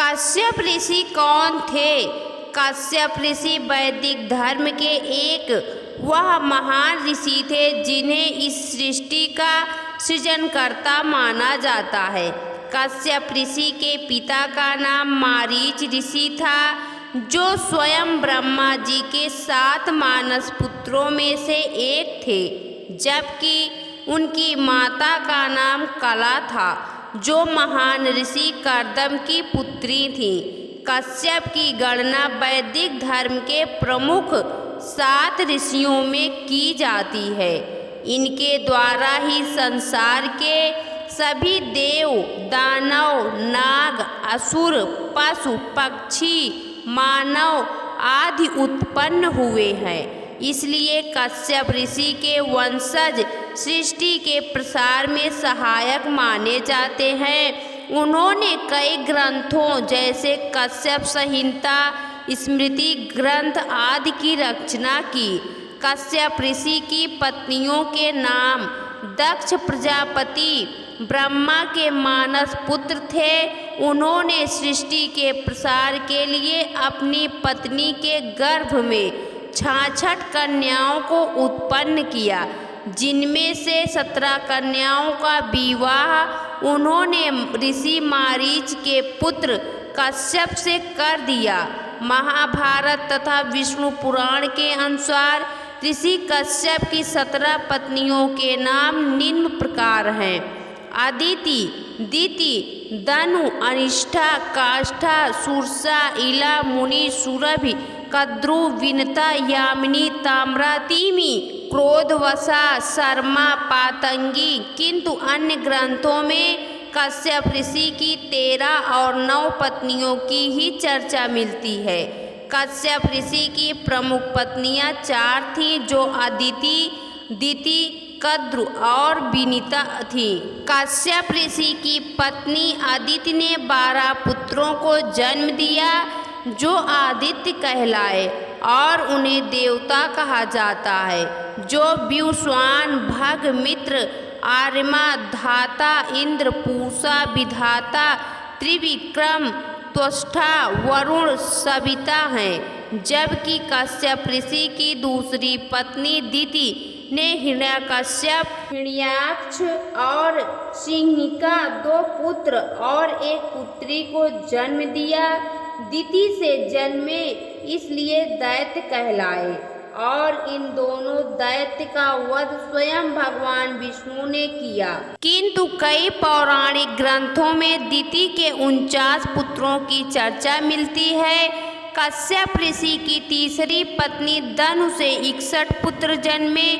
कश्यप ऋषि कौन थे? कश्यप ऋषि वैदिक धर्म के एक वह महान ऋषि थे जिन्हें इस सृष्टि का सृजनकर्ता माना जाता है। कश्यप ऋषि के पिता का नाम मारीच ऋषि था, जो स्वयं ब्रह्मा जी के 7 मानस पुत्रों में से एक थे, जबकि उनकी माता का नाम कला था, जो महान ऋषि कर्दम की पुत्री थी। कश्यप की गणना वैदिक धर्म के प्रमुख 7 ऋषियों में की जाती है। इनके द्वारा ही संसार के सभी देव, दानव, नाग, असुर, पशु, पक्षी, मानव आदि उत्पन्न हुए हैं। इसलिए कश्यप ऋषि के वंशज सृष्टि के प्रसार में सहायक माने जाते हैं। उन्होंने कई ग्रंथों जैसे कश्यप संहिता, स्मृति ग्रंथ आदि की रचना की। कश्यप ऋषि की पत्नियों के नाम दक्ष प्रजापति ब्रह्मा के मानस पुत्र थे। उन्होंने सृष्टि के प्रसार के लिए अपनी पत्नी के गर्भ में 66 कन्याओं को उत्पन्न किया, जिनमें से 17 कन्याओं का विवाह उन्होंने ऋषि मारीच के पुत्र कश्यप से कर दिया। महाभारत तथा विष्णु पुराण के अनुसार ऋषि कश्यप की 17 पत्नियों के नाम निम्न प्रकार हैं: अदिति, दिति, दनु, अनिष्ठा, काष्ठा, सुरसा, इला, मुनि, सुरभि, कद्रु, विनता, यामिनी, ताम्रा, तिमी, क्रोधवसा, शर्मा, पातंगी। किंतु अन्य ग्रंथों में कश्यप ऋषि की 13 और 9 पत्नियों की ही चर्चा मिलती है। कश्यप ऋषि की प्रमुख पत्नियां 4 थीं, जो अदिति, दिति, कद्रु और विनिता थी। कश्यप ऋषि की पत्नी अदिति ने 12 पुत्रों को जन्म दिया, जो आदित्य कहलाए और उन्हें देवता कहा जाता है, जो व्युश्वान, भग, मित्र, आर्यमा, धाता, इंद्र, पूषा, विधाता, त्रिविक्रम, त्वष्टा, वरुण, सविता हैं। जबकि कश्यप ऋषि की दूसरी पत्नी दिति ने हिरण्यकश्यप, हिरण्याक्ष और सिंहिका 2 पुत्र और एक पुत्री को जन्म दिया। दिति से जन्मे इसलिए दैत्य कहलाए और इन दोनों दैत्य का वध स्वयं भगवान विष्णु ने किया। किंतु कई पौराणिक ग्रंथों में दिति के 49 पुत्रों की चर्चा मिलती है। कश्यप ऋषि की तीसरी पत्नी दनु से 61 पुत्र जन्मे।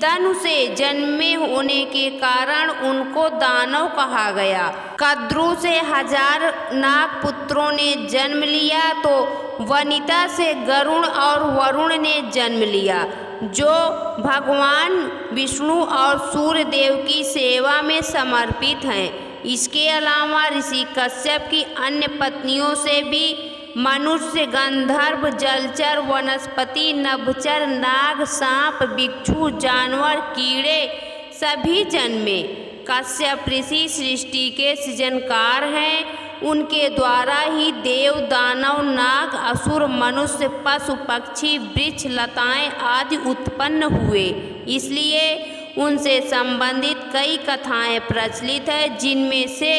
दनु से जन्मे होने के कारण उनको दानव कहा गया। कद्रु से 1000 नाग पुत्रों ने जन्म लिया, तो वनिता से गरुण और वरुण ने जन्म लिया, जो भगवान विष्णु और सूर्य देव की सेवा में समर्पित हैं। इसके अलावा ऋषि कश्यप की अन्य पत्नियों से भी मनुष्य, गंधर्व, जलचर, वनस्पति, नभचर, नाग, सांप, बिच्छू, जानवर, कीड़े सभी जन्मे। कश्यप ऋषि सृष्टि के सृजनकार हैं। उनके द्वारा ही देव, दानव, नाग, असुर, मनुष्य, पशु, पक्षी, वृक्ष, लताएं आदि उत्पन्न हुए। इसलिए उनसे संबंधित कई कथाएं प्रचलित हैं, जिनमें से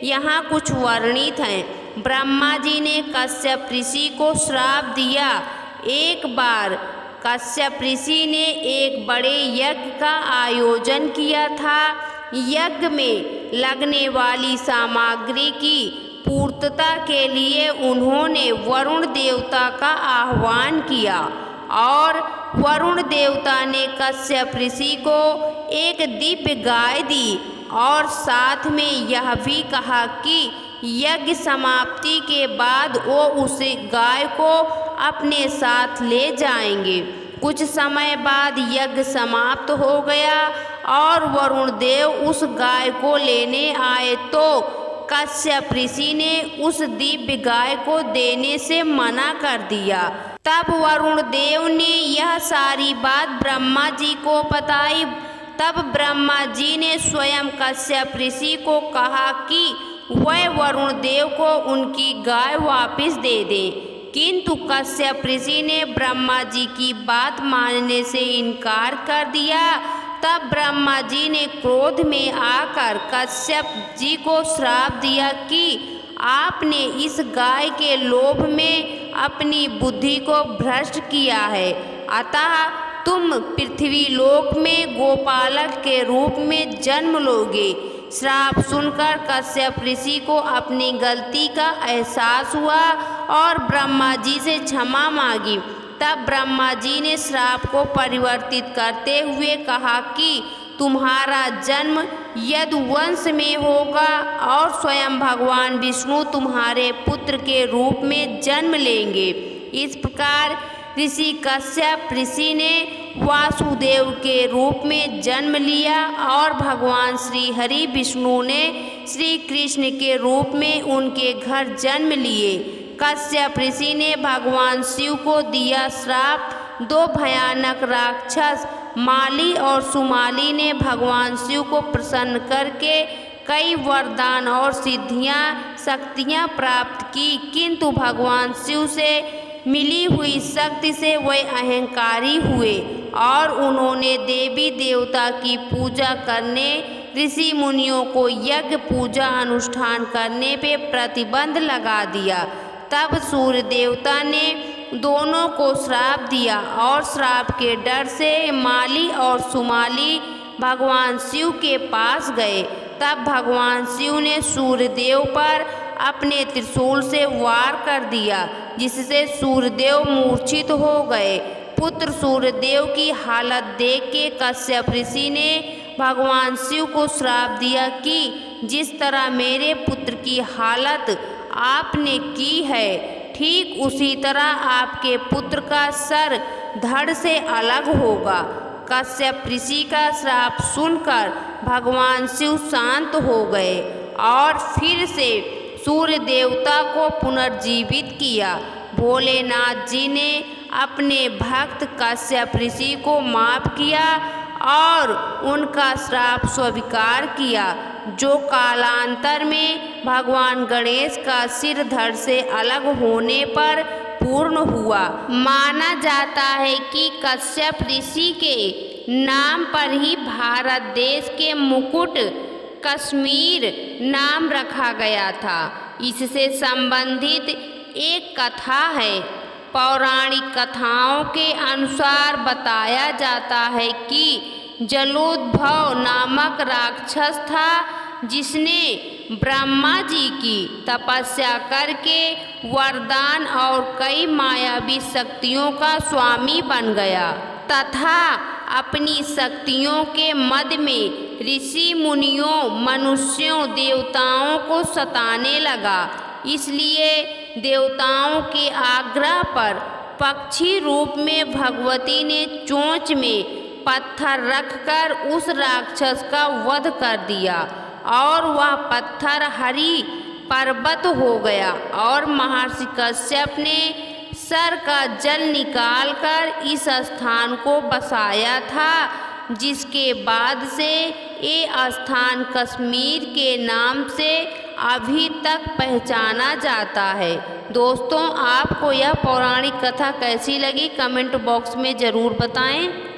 यहाँ कुछ वर्णित हैं। ब्रह्मा जी ने कश्यप ऋषि को श्राप दिया। एक बार कश्यप ऋषि ने एक बड़े यज्ञ का आयोजन किया था। यज्ञ में लगने वाली सामग्री की पूर्तता के लिए उन्होंने वरुण देवता का आह्वान किया और वरुण देवता ने कश्यप ऋषि को एक दिव्य गाय दी और साथ में यह भी कहा कि यज्ञ समाप्ति के बाद वो उस गाय को अपने साथ ले जाएंगे। कुछ समय बाद यज्ञ समाप्त हो गया और वरुण देव उस गाय को लेने आए, तो कश्यप ऋषि ने उस दिव्य गाय को देने से मना कर दिया। तब वरुण देव ने यह सारी बात ब्रह्मा जी को बताई। तब ब्रह्मा जी ने स्वयं कश्यप ऋषि को कहा कि वह वरुण देव को उनकी गाय वापस दे दें, किंतु कश्यप ऋषि ने ब्रह्मा जी की बात मानने से इनकार कर दिया। तब ब्रह्मा जी ने क्रोध में आकर कश्यप जी को श्राप दिया कि आपने इस गाय के लोभ में अपनी बुद्धि को भ्रष्ट किया है, अतः तुम पृथ्वी लोक में गोपालक के रूप में जन्म लोगे। श्राप सुनकर कश्यप ऋषि को अपनी गलती का एहसास हुआ और ब्रह्मा जी से क्षमा मांगी। तब ब्रह्मा जी ने श्राप को परिवर्तित करते हुए कहा कि तुम्हारा जन्म यदुवंश में होगा और स्वयं भगवान विष्णु तुम्हारे पुत्र के रूप में जन्म लेंगे। इस प्रकार ऋषि कश्यप ऋषि ने वासुदेव के रूप में जन्म लिया और भगवान श्री हरि विष्णु ने श्री कृष्ण के रूप में उनके घर जन्म लिए। कश्यप ऋषि ने भगवान शिव को दिया श्राप। दो भयानक राक्षस माली और सुमाली ने भगवान शिव को प्रसन्न करके कई वरदान और सिद्धियां शक्तियां प्राप्त की, किंतु भगवान शिव से मिली हुई शक्ति से वह अहंकारी हुए और उन्होंने देवी देवता की पूजा करने, ऋषि मुनियों को यज्ञ पूजा अनुष्ठान करने पे प्रतिबंध लगा दिया। तब सूर्य देवता ने दोनों को श्राप दिया और श्राप के डर से माली और सुमाली भगवान शिव के पास गए। तब भगवान शिव ने सूर्यदेव पर अपने त्रिशूल से वार कर दिया, जिससे सूर्यदेव मूर्छित हो गए। पुत्र सूर्यदेव की हालत देख के कश्यप ऋषि ने भगवान शिव को श्राप दिया कि जिस तरह मेरे पुत्र की हालत आपने की है, ठीक उसी तरह आपके पुत्र का सर धड़ से अलग होगा। कश्यप ऋषि का श्राप सुनकर भगवान शिव शांत हो गए और फिर से सूर्य देवता को पुनर्जीवित किया। भोलेनाथ जी ने अपने भक्त कश्यप ऋषि को माफ किया और उनका श्राप स्वीकार किया, जो कालांतर में भगवान गणेश का सिर धड़ से अलग होने पर पूर्ण हुआ। माना जाता है कि कश्यप ऋषि के नाम पर ही भारत देश के मुकुट कश्मीर नाम रखा गया था। इससे संबंधित एक कथा है। पौराणिक कथाओं के अनुसार बताया जाता है कि जलोद्भव नामक राक्षस था, जिसने ब्रह्मा जी की तपस्या करके वरदान और कई मायावी शक्तियों का स्वामी बन गया तथा अपनी शक्तियों के मद में ऋषि मुनियों, मनुष्यों, देवताओं को सताने लगा। इसलिए देवताओं के आग्रह पर पक्षी रूप में भगवती ने चोंच में पत्थर रखकर उस राक्षस का वध कर दिया और वह पत्थर हरि पर्वत हो गया और महर्षि कश्यप ने सर का जल निकालकर इस स्थान को बसाया था, जिसके बाद से ये स्थान कश्मीर के नाम से अभी तक पहचाना जाता है। दोस्तों, आपको यह पौराणिक कथा कैसी लगी कमेंट बॉक्स में ज़रूर बताएं।